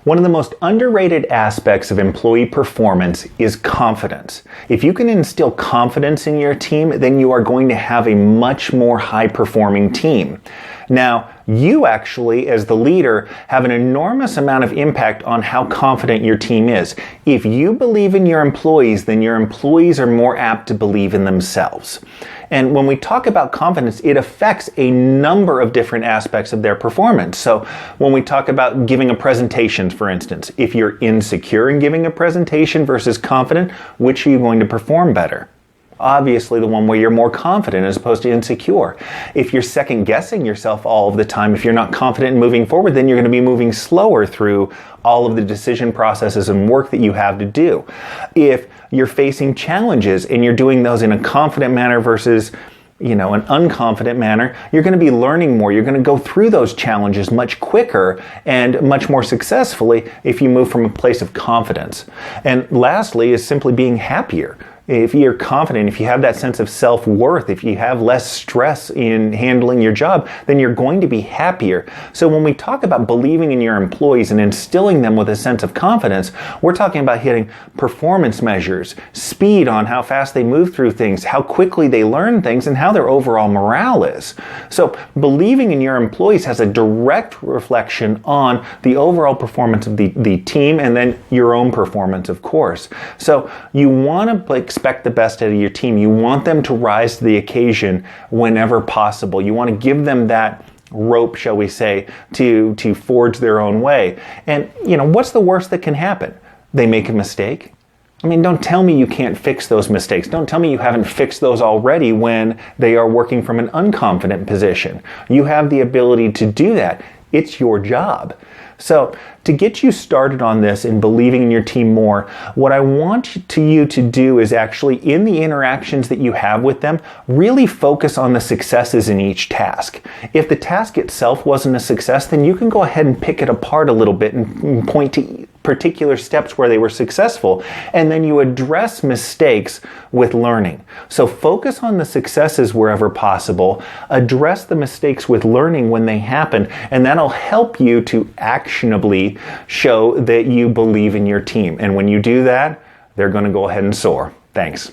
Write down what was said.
One of the most underrated aspects of employee performance is confidence. If you can instill confidence in your team, then you are going to have a much more high-performing team. Now, you actually, as the leader, have an enormous amount of impact on how confident your team is. If you believe in your employees, then your employees are more apt to believe in themselves. And when we talk about confidence, it affects a number of different aspects of their performance. So when we talk about giving a presentation, for instance, if you're insecure in giving a presentation versus confident, which are you going to perform better? Obviously the one where you're more confident as opposed to insecure. If you're second guessing yourself all of the time, if you're not confident in moving forward, then you're going to be moving slower through all of the decision processes and work that you have to do. If you're facing challenges and you're doing those in a confident manner versus an unconfident manner, you're going to be learning more. You're going to go through those challenges much quicker and much more successfully if you move from a place of confidence. And lastly is simply being happier. If you're confident, if you have that sense of self-worth, if you have less stress in handling your job, then you're going to be happier. So when we talk about believing in your employees and instilling them with a sense of confidence, we're talking about hitting performance measures, speed on how fast they move through things, how quickly they learn things, and how their overall morale is. So believing in your employees has a direct reflection on the overall performance of the team and then your own performance, of course. So you want to expect the best out of your team. You want them to rise to the occasion whenever possible. You want to give them that rope, shall we say, to forge their own way. And, what's the worst that can happen? They make a mistake. I mean, don't tell me you can't fix those mistakes. Don't tell me you haven't fixed those already when they are working from an unconfident position. You have the ability to do that. It's your job. So to get you started on this and believing in your team more, what I want you to do is actually, in the interactions that you have with them, really focus on the successes in each task. If the task itself wasn't a success, then you can go ahead and pick it apart a little bit and point to particular steps where they were successful, and then you address mistakes with learning. So focus on the successes wherever possible, address the mistakes with learning when they happen, and that'll help you to actionably show that you believe in your team. And when you do that, they're going to go ahead and soar. Thanks.